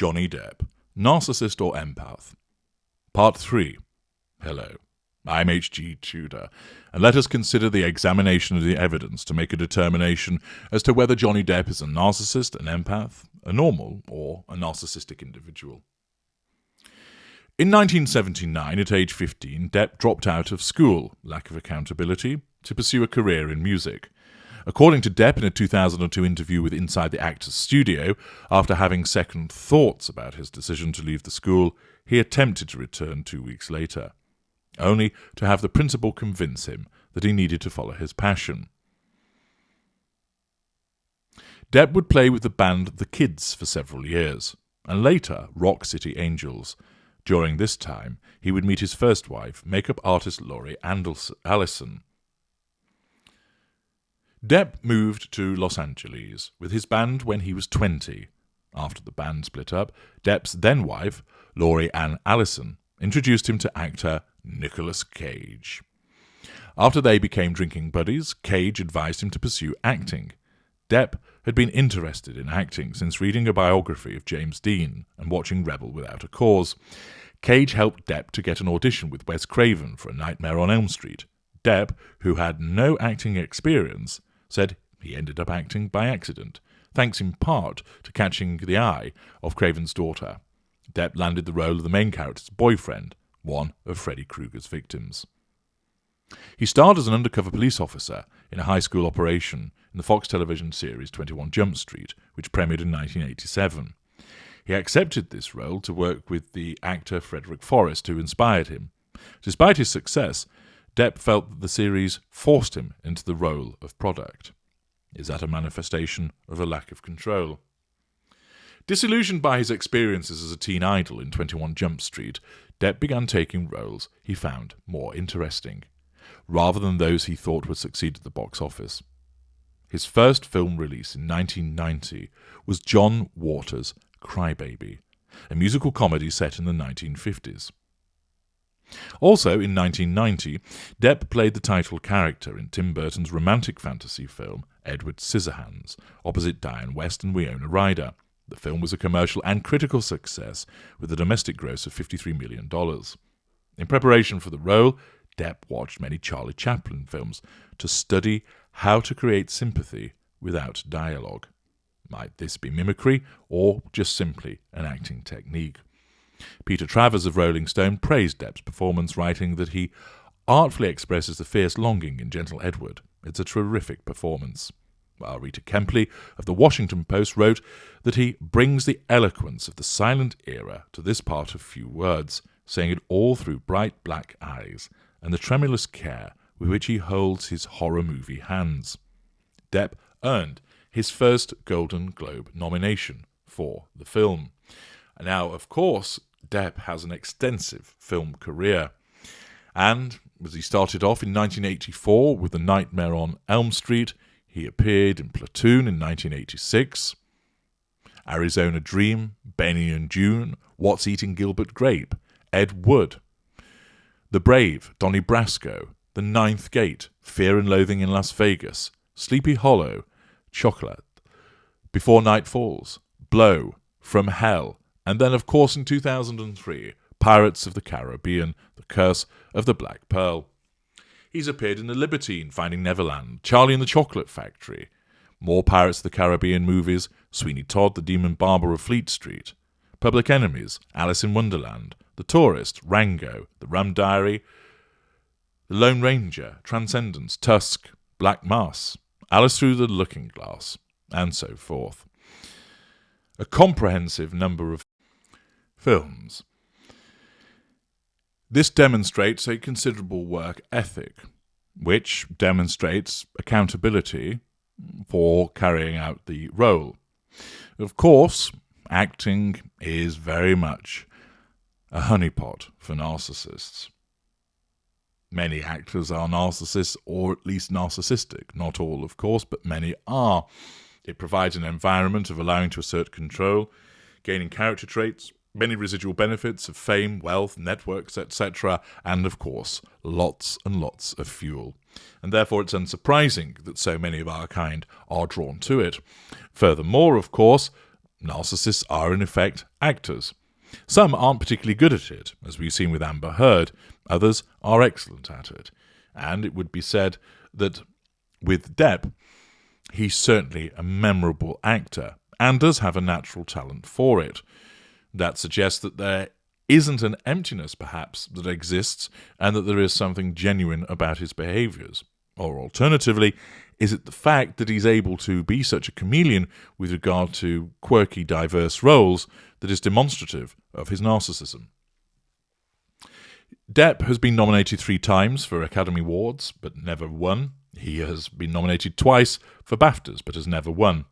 Johnny Depp, Narcissist or Empath? Part 3. Hello, I'm H.G. Tudor, and let us consider the examination of the evidence to make a determination as to whether Johnny Depp is a narcissist, an empath, a normal, or a narcissistic individual. In 1979, at age 15, Depp dropped out of school, lack of accountability, to pursue a career in music. According to Depp in a 2002 interview with Inside the Actors Studio, after having second thoughts about his decision to leave the school, he attempted to return 2 weeks later, only to have the principal convince him that he needed to follow his passion. Depp would play with the band The Kids for several years, and later Rock City Angels. During this time, he would meet his first wife, makeup artist Laurie Allison. Depp moved to Los Angeles with his band when he was 20. After the band split up, Depp's then-wife, Laurie Ann Allison, introduced him to actor Nicolas Cage. After they became drinking buddies, Cage advised him to pursue acting. Depp had been interested in acting since reading a biography of James Dean and watching Rebel Without a Cause. Cage helped Depp to get an audition with Wes Craven for A Nightmare on Elm Street. Depp, who had no acting experience, said he ended up acting by accident, thanks in part to catching the eye of Craven's daughter. Depp landed the role of the main character's boyfriend, one of Freddy Krueger's victims. He starred as an undercover police officer in a high school operation in the Fox television series 21 Jump Street, which premiered in 1987. He accepted this role to work with the actor Frederick Forrest, who inspired him. Despite his success, Depp felt that the series forced him into the role of product. Is that a manifestation of a lack of control? Disillusioned by his experiences as a teen idol in 21 Jump Street, Depp began taking roles he found more interesting, rather than those he thought would succeed at the box office. His first film release in 1990 was John Waters' Crybaby, a musical comedy set in the 1950s. Also, in 1990, Depp played the title character in Tim Burton's romantic fantasy film Edward Scissorhands, opposite Diane West and Winona Ryder. The film was a commercial and critical success, with a domestic gross of $53 million. In preparation for the role, Depp watched many Charlie Chaplin films to study how to create sympathy without dialogue. Might this be mimicry, or just simply an acting technique? Peter Travers of Rolling Stone praised Depp's performance, writing that he artfully expresses the fierce longing in Gentle Edward. It's a terrific performance. While Rita Kempley of The Washington Post wrote that he brings the eloquence of the silent era to this part of few words, saying it all through bright black eyes and the tremulous care with which he holds his horror movie hands. Depp earned his first Golden Globe nomination for the film. Now, of course, Depp has an extensive film career, and as he started off in 1984 with The Nightmare on Elm Street, he appeared in Platoon in 1986, Arizona Dream, Benny and June, What's Eating Gilbert Grape, Ed Wood, The Brave, Donnie Brasco, The Ninth Gate, Fear and Loathing in Las Vegas, Sleepy Hollow, Chocolate, Before Night Falls, Blow, From Hell, and then, of course, in 2003, Pirates of the Caribbean, The Curse of the Black Pearl. He's appeared in The Libertine, Finding Neverland, Charlie and the Chocolate Factory, more Pirates of the Caribbean movies, Sweeney Todd, The Demon Barber of Fleet Street, Public Enemies, Alice in Wonderland, The Tourist, Rango, The Rum Diary, The Lone Ranger, Transcendence, Tusk, Black Mass, Alice Through the Looking Glass, and so forth. A comprehensive number of films. This demonstrates a considerable work ethic, which demonstrates accountability for carrying out the role. Of course, acting is very much a honeypot for narcissists. Many actors are narcissists, or at least narcissistic. Not all, of course, but many are. It provides an environment of allowing to assert control, gaining character traits, many residual benefits of fame, wealth, networks, etc., and, of course, lots and lots of fuel. And therefore it's unsurprising that so many of our kind are drawn to it. Furthermore, of course, narcissists are in effect actors. Some aren't particularly good at it, as we've seen with Amber Heard. Others are excellent at it. And it would be said that with Depp, he's certainly a memorable actor and does have a natural talent for it. That suggests that there isn't an emptiness, perhaps, that exists and that there is something genuine about his behaviours. Or alternatively, is it the fact that he's able to be such a chameleon with regard to quirky, diverse roles that is demonstrative of his narcissism? Depp has been nominated 3 times for Academy Awards, but never won. He has been nominated twice for BAFTAs, but has never won.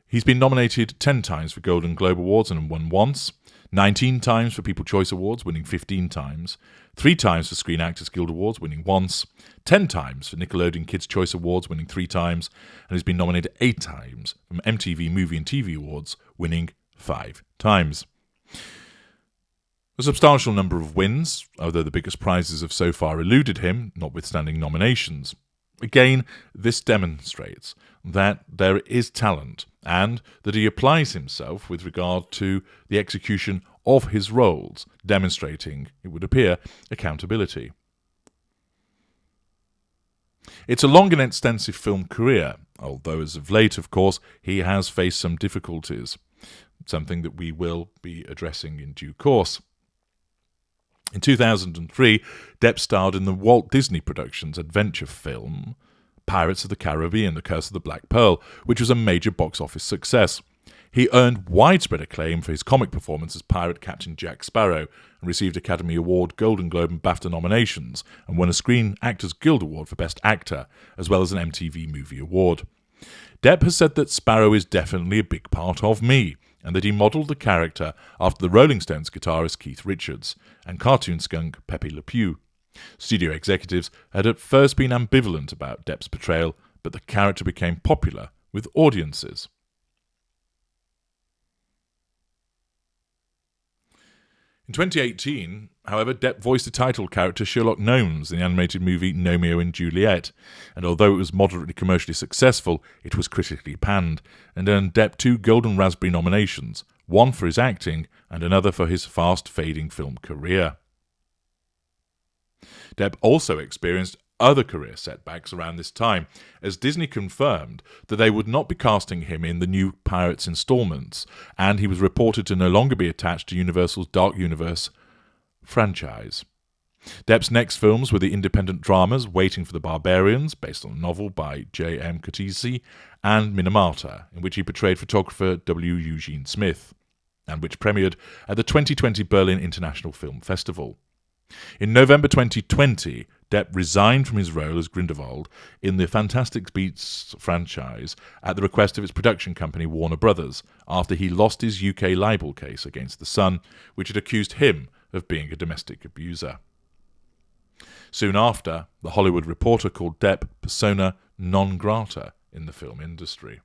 He's been nominated 10 times for Golden Globe Awards and won once, 19 times for People's Choice Awards, winning 15 times, 3 times for Screen Actors Guild Awards, winning once, 10 times for Nickelodeon Kids' Choice Awards, winning 3 times, and has been nominated 8 times from MTV Movie and TV Awards, winning 5 times. A substantial number of wins, although the biggest prizes have so far eluded him, notwithstanding nominations. Again, this demonstrates that there is talent and that he applies himself with regard to the execution of his roles, demonstrating, it would appear, accountability. It's a long and extensive film career, although as of late, of course, he has faced some difficulties, something that we will be addressing in due course. In 2003, Depp starred in the Walt Disney Productions adventure film Pirates of the Caribbean, The Curse of the Black Pearl, which was a major box office success. He earned widespread acclaim for his comic performance as pirate Captain Jack Sparrow and received Academy Award, Golden Globe and BAFTA nominations and won a Screen Actors Guild Award for Best Actor, as well as an MTV Movie Award. Depp has said that Sparrow is definitely a big part of me, and that he modelled the character after the Rolling Stones guitarist Keith Richards and cartoon skunk Pepe Le Pew. Studio executives had at first been ambivalent about Depp's portrayal, but the character became popular with audiences. In 2018, however, Depp voiced the title character Sherlock Gnomes in the animated movie Romeo and Juliet, and although it was moderately commercially successful, it was critically panned, and earned Depp 2 Golden Raspberry nominations, one for his acting and another for his fast-fading film career. Depp also experienced other career setbacks around this time, as Disney confirmed that they would not be casting him in the new Pirates installments, and he was reported to no longer be attached to Universal's Dark Universe franchise. Depp's next films were the independent dramas Waiting for the Barbarians, based on a novel by J.M. Coetzee, and Minamata, in which he portrayed photographer W. Eugene Smith, and which premiered at the 2020 Berlin International Film Festival. In November 2020, Depp resigned from his role as Grindelwald in the Fantastic Beasts franchise at the request of its production company Warner Brothers, after he lost his UK libel case against The Sun, which had accused him of being a domestic abuser. Soon after, The Hollywood Reporter called Depp persona non grata in the film industry.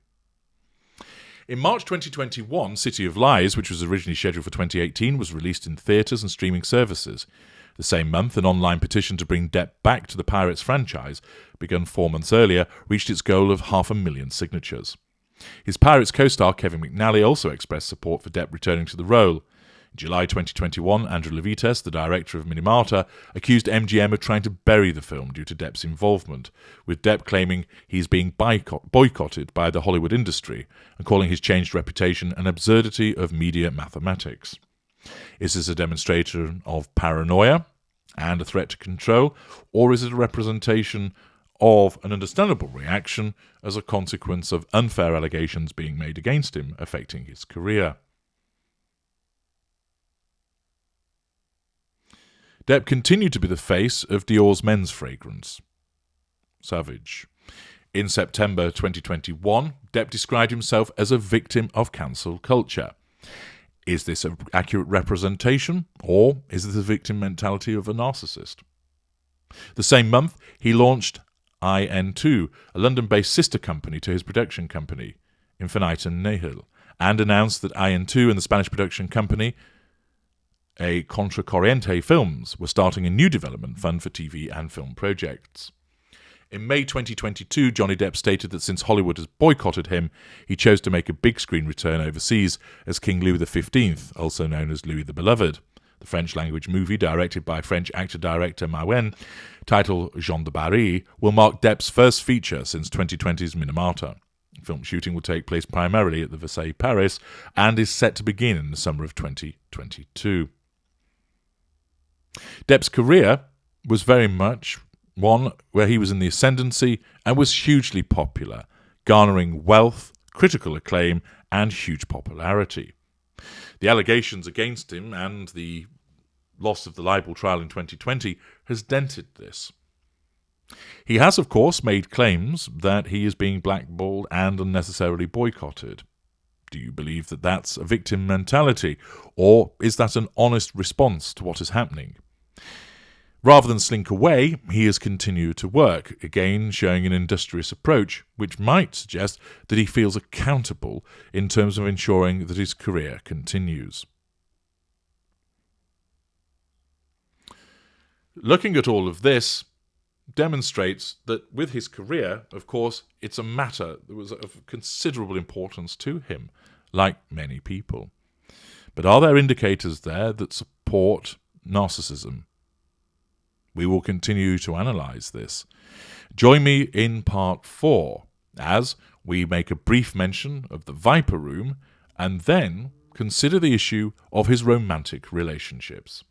In March 2021, City of Lies, which was originally scheduled for 2018, was released in theatres and streaming services. The same month, an online petition to bring Depp back to the Pirates franchise, begun 4 months earlier, reached its goal of 500,000 signatures. His Pirates co-star Kevin McNally also expressed support for Depp returning to the role. In July 2021, Andrew Levitas, the director of Minamata, accused MGM of trying to bury the film due to Depp's involvement, with Depp claiming he is being boycotted by the Hollywood industry and calling his changed reputation an absurdity of media mathematics. Is this a demonstration of paranoia and a threat to control, or is it a representation of an understandable reaction as a consequence of unfair allegations being made against him affecting his career? Depp continued to be the face of Dior's men's fragrance, Savage. In September 2021, Depp described himself as a victim of cancel culture. Is this an accurate representation, or is it the victim mentality of a narcissist? The same month, he launched IN2, a London-based sister company to his production company, Infinita Nihil, and announced that IN2 and the Spanish production company, a Contra Corriente Films, were starting a new development fund for TV and film projects. In May 2022, Johnny Depp stated that since Hollywood has boycotted him, he chose to make a big screen return overseas as King Louis XV, also known as Louis the Beloved. The French-language movie, directed by French actor-director Mawen, titled Jean de Barry, will mark Depp's first feature since 2020's Minamata. Film shooting will take place primarily at the Versailles, Paris, and is set to begin in the summer of 2022. Depp's career was very much one where he was in the ascendancy and was hugely popular, garnering wealth, critical acclaim, and huge popularity. The allegations against him and the loss of the libel trial in 2020 has dented this. He has, of course, made claims that he is being blackballed and unnecessarily boycotted. Do you believe that that's a victim mentality, or is that an honest response to what is happening? Rather than slink away, he has continued to work, again showing an industrious approach, which might suggest that he feels accountable in terms of ensuring that his career continues. Looking at all of this demonstrates that with his career, of course, it's a matter that was of considerable importance to him, like many people. But are there indicators there that support narcissism? We will continue to analyse this. Join me in part 4 as we make a brief mention of the Viper Room and then consider the issue of his romantic relationships.